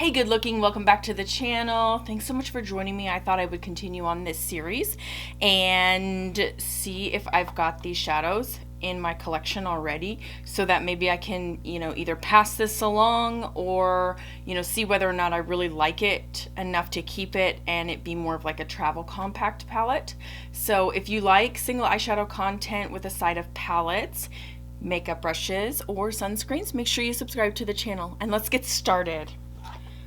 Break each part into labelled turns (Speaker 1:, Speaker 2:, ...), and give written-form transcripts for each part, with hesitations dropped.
Speaker 1: Hey good looking, welcome back to the channel. Thanks so much for joining me. I thought I would continue on this series and see if I've got these shadows in my collection already so that maybe I can, either pass this along or, see whether or not I really like it enough to keep it and it be more of like a travel compact palette. So if you like single eyeshadow content with a side of palettes, makeup brushes, or sunscreens, make sure you subscribe to the channel and let's get started.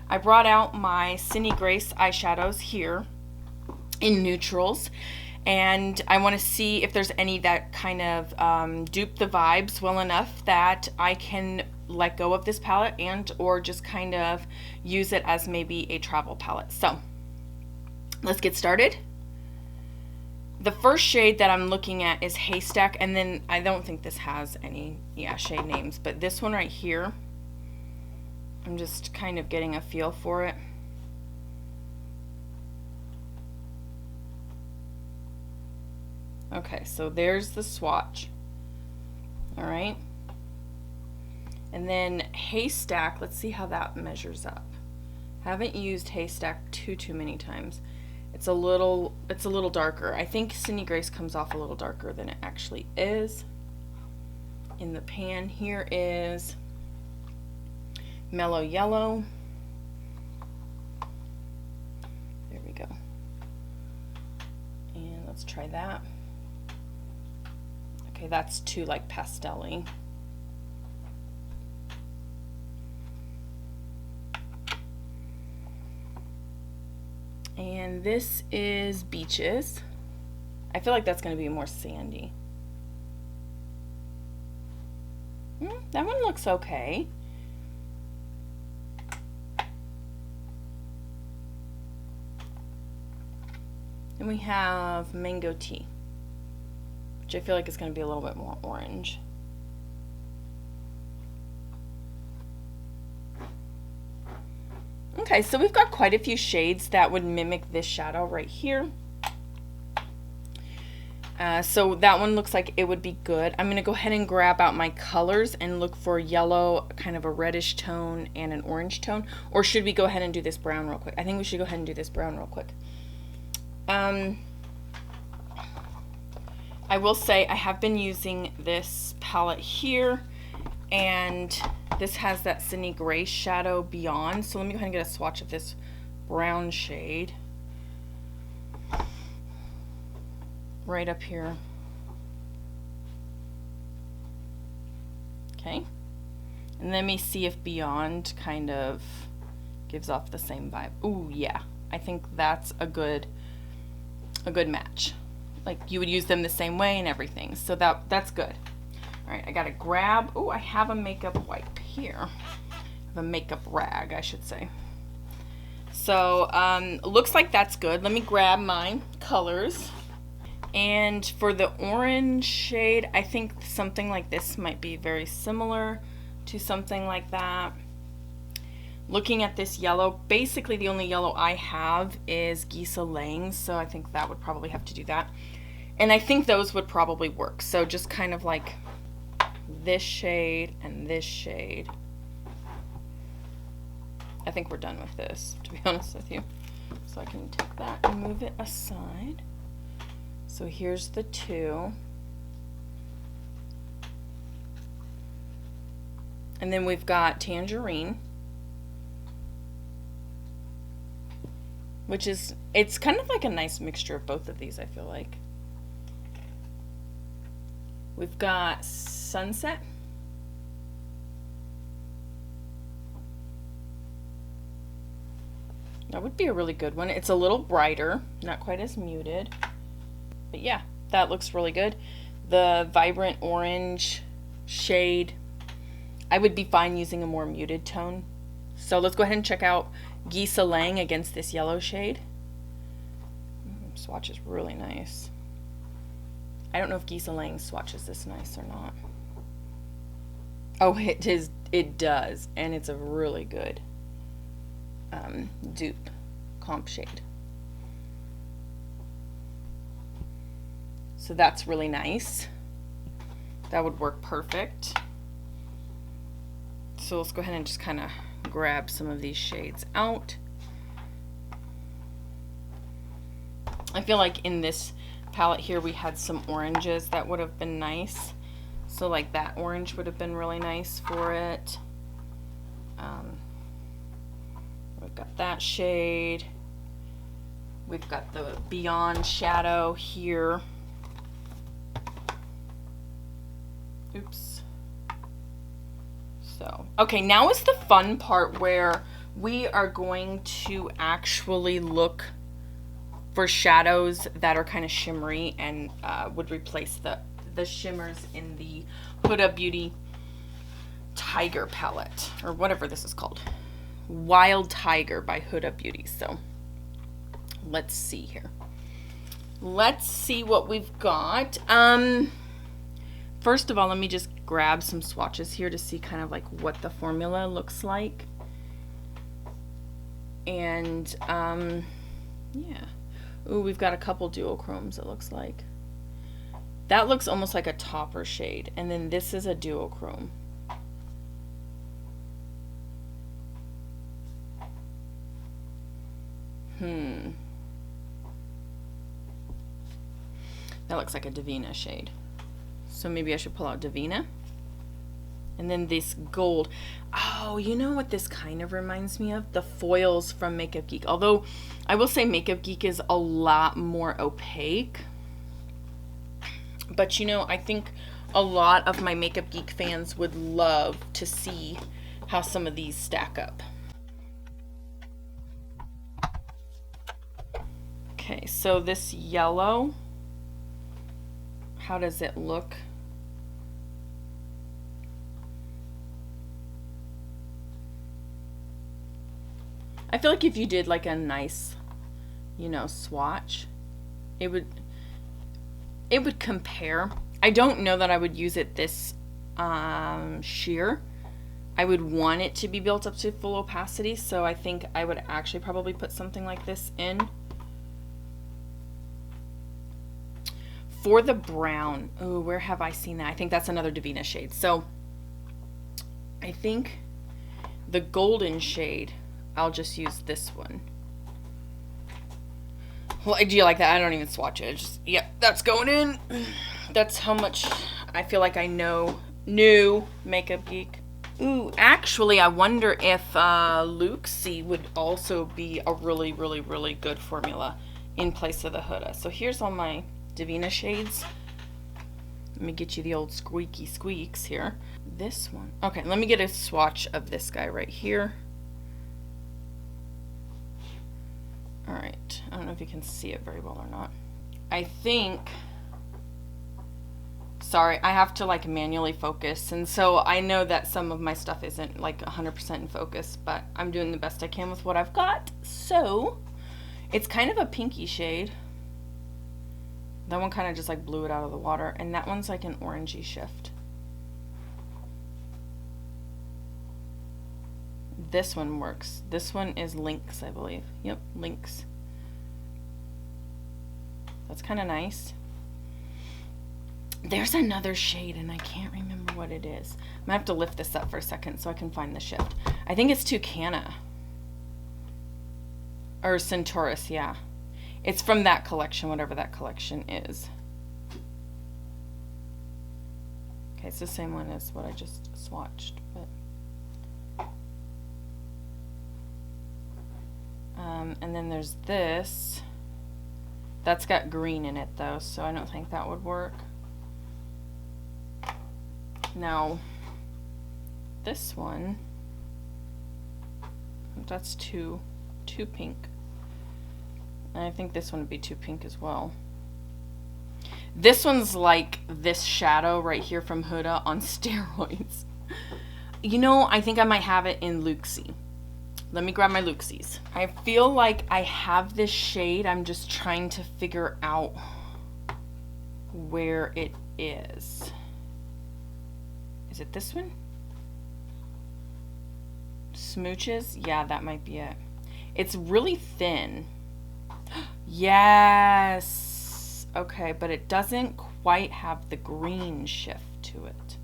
Speaker 1: I brought out my Cindy Grace eyeshadows here in neutrals, and I want to see if there's any that kind of dupe the vibes well enough that I can let go of this palette and or just kind of use it as maybe a travel palette. So let's get started. The first shade that I'm looking at is Haystack, and then I don't think this has any shade names, but this one right here, I'm just kind of getting a feel for it. Okay, so there's the swatch. All right. And then Haystack, let's see how that measures up. Haven't used Haystack too many times. It's a little darker. I think Cindy Grace comes off a little darker than it actually is. In the pan here is Mellow Yellow. There we go. And let's try that. Okay, that's too like pastel-y. And this is Beaches. I feel like that's going to be more sandy. That one looks okay. And we have Mango Tea, which I feel like is going to be a little bit more orange. Okay, so we've got quite a few shades that would mimic this shadow right here. So that one looks like it would be good. I'm going to go ahead and grab out my colors and look for yellow, kind of a reddish tone, and an orange tone. Or should we go ahead and do this brown real quick? I think we should go ahead and do this brown real quick. I will say I have been using this palette here, and this has that Cindy Grace shadow beyond. So let me go ahead and get a swatch of this brown shade right up here. Okay, and let me see if Beyond kind of gives off the same vibe. Ooh, yeah, I think that's a good match. Like you would use them the same way and everything. So that's good. All right, I gotta grab, oh, I have a makeup wipe here. I have a makeup rag, I should say. So looks like that's good. Let me grab my colors. And for the orange shade, I think something like this might be very similar to something like that. Looking at this yellow, basically the only yellow I have is Gisa Lang's, so I think that would probably have to do that. And I think those would probably work. So just kind of like this shade and this shade. I think we're done with this, to be honest with you. So I can take that and move it aside. So here's the two. And then we've got Tangerine, which is, it's kind of like a nice mixture of both of these, I feel like. We've got Sunset. That would be a really good one. It's a little brighter, not quite as muted. But yeah, that looks really good. The Vibrant Orange shade, I would be fine using a more muted tone. So let's go ahead and check out Gisa Lang against this yellow shade. Swatch is really nice. I don't know if Gisa Lang's swatch is this nice or not. Oh, it is. It does, and it's a really good dupe comp shade. So that's really nice. That would work perfect. So let's go ahead and just kind of grab some of these shades out. I feel like in this palette here we had some oranges that would have been nice. So like that orange would have been really nice for it. We've got that shade. We've got the Beyond shadow here. Oops. So, okay, now is the fun part where we are going to actually look for shadows that are kind of shimmery and would replace the shimmers in the Huda Beauty Tiger palette, or whatever this is called. Wild Tiger by Huda Beauty. So let's see here. Let's see what we've got. First of all, let me just grab some swatches here to see kind of like what the formula looks like. And yeah. Ooh, we've got a couple duochromes, it looks like. That looks almost like a topper shade, and then this is a duochrome. That looks like a Divina shade. So maybe I should pull out Divina. And then this gold. Oh, you know what this kind of reminds me of? The foils from Makeup Geek. Although I will say Makeup Geek is a lot more opaque. But you know, I think a lot of my Makeup Geek fans would love to see how some of these stack up. Okay, so this yellow, how does it look? I feel like if you did like a nice, you know, swatch, it would compare. I don't know that I would use it this sheer. I would want it to be built up to full opacity, so I think I would actually probably put something like this in. For the brown, oh, where have I seen that? I think that's another Divina shade. So I think the golden shade, I'll just use this one. Well, do you like that? I don't even swatch it. Just, yeah, that's going in. That's how much I feel like I know new Makeup Geek. Ooh, actually, I wonder if Luxie would also be a really, really, really good formula in place of the Huda. So here's all my Divina shades. Let me get you the old squeaky squeaks here. This one. Okay, let me get a swatch of this guy right here. All right, I don't know if you can see it very well or not. I think, sorry, I have to like manually focus, and so I know that some of my stuff isn't like 100% in focus, but I'm doing the best I can with what I've got. So it's kind of a pinky shade. That one kind of just like blew it out of the water, and that one's like an orangey shift. This one works. This one is Lynx, I believe. Yep, Lynx. That's kind of nice. There's another shade, and I can't remember what it is. I'm gonna have to lift this up for a second so I can find the shift. I think it's Tucana. Or Centaurus, yeah. It's from that collection, whatever that collection is. Okay, it's the same one as what I just swatched, but and then there's this. That's got green in it though, so I don't think that would work. Now, this one, that's too pink. And I think this one would be too pink as well. This one's like this shadow right here from Huda on steroids. You know, I think I might have it in Luxie. Let me grab my Luxies. I feel like I have this shade. I'm just trying to figure out where it is. Is it this one? Smooches? Yeah, that might be it. It's really thin. Yes. Okay, but it doesn't quite have the green shift to it.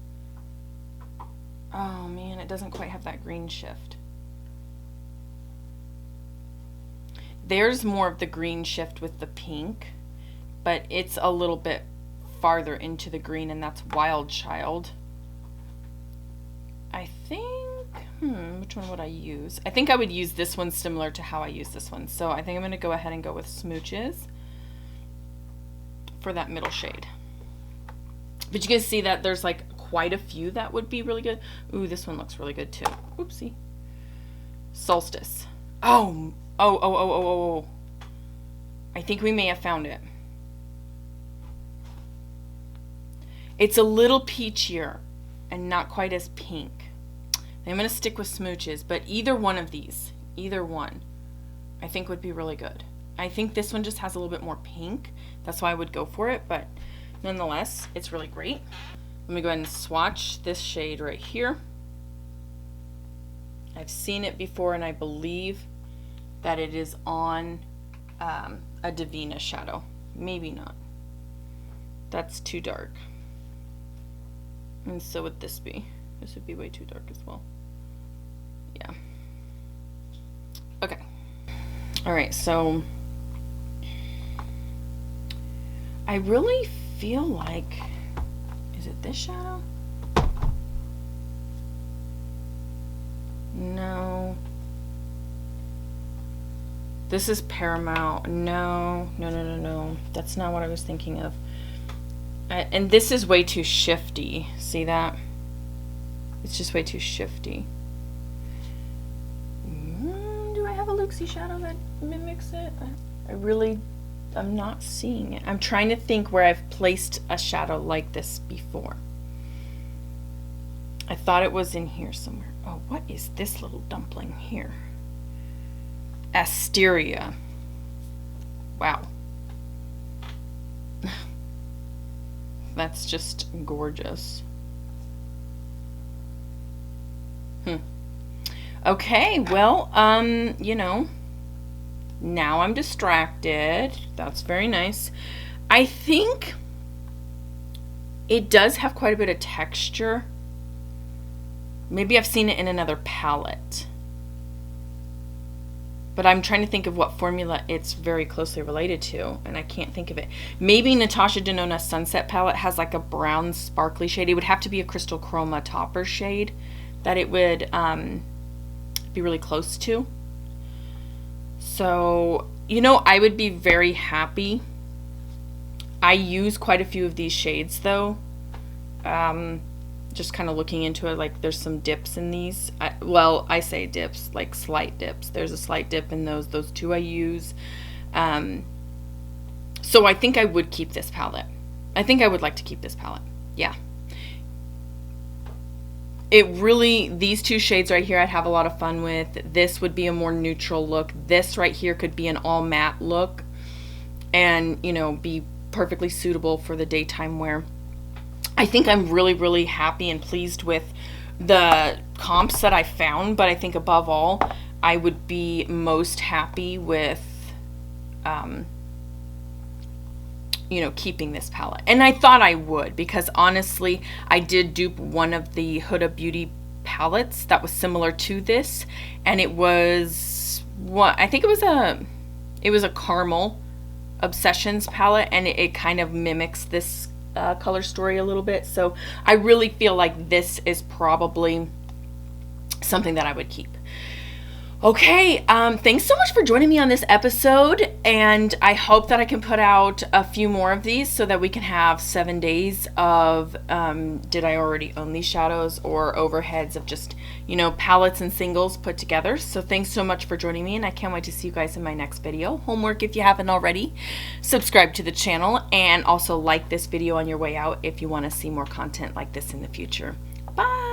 Speaker 1: Oh man, it doesn't quite have that green shift. There's more of the green shift with the pink, but it's a little bit farther into the green, and that's Wild Child. I think, which one would I use? I think I would use this one similar to how I use this one. So I think I'm going to go ahead and go with Smooches for that middle shade. But you can see that there's like quite a few that would be really good. Ooh, this one looks really good too. Oopsie. Solstice. Oh. I think we may have found it. It's a little peachier and not quite as pink. I'm going to stick with Smooches, but either one of these, either one, I think would be really good. I think this one just has a little bit more pink. That's why I would go for it, but nonetheless, it's really great. Let me go ahead and swatch this shade right here. I've seen it before, and I believe that it is on a Divina shadow. Maybe not. That's too dark. And so would this be. This would be way too dark as well. Yeah. Okay. All right, so I really feel like, is it this shadow? No. This is Paramount. No. That's not what I was thinking of. And this is way too shifty. See that? It's just way too shifty. Do I have a Luxie shadow that mimics it? I'm not seeing it. I'm trying to think where I've placed a shadow like this before. I thought it was in here somewhere. Oh, what is this little dumpling here? Asteria. Wow. That's just gorgeous. Okay, well, you know, now I'm distracted. That's very nice. I think it does have quite a bit of texture. Maybe I've seen it in another palette. But I'm trying to think of what formula it's very closely related to, and I can't think of it. Maybe Natasha Denona Sunset palette has like a brown sparkly shade. It would have to be a Crystal Chroma topper shade that it would be really close to. So, you know, I would be very happy. I use quite a few of these shades though. Just kind of looking into it, like there's some dips in these. I say dips, like slight dips. There's a slight dip in those two I use. So I think I would keep this palette. I think I would like to keep this palette. Yeah. These two shades right here I'd have a lot of fun with. This would be a more neutral look. This right here could be an all matte look and, you know, be perfectly suitable for the daytime wear. I think I'm really, really happy and pleased with the comps that I found, but I think above all, I would be most happy with, you know, keeping this palette. And I thought I would, because honestly, I did dupe one of the Huda Beauty palettes that was similar to this, and it was I think it was a Caramel Obsessions palette, and it kind of mimics this color story a little bit. So I really feel like this is probably something that I would keep. Okay, thanks so much for joining me on this episode, and I hope that I can put out a few more of these so that we can have 7 days of did I already own these shadows, or overheads of just, you know, palettes and singles put together. So thanks so much for joining me, and I can't wait to see you guys in my next video. Homework, if you haven't already, subscribe to the channel, and also like this video on your way out if you want to see more content like this in the future. Bye!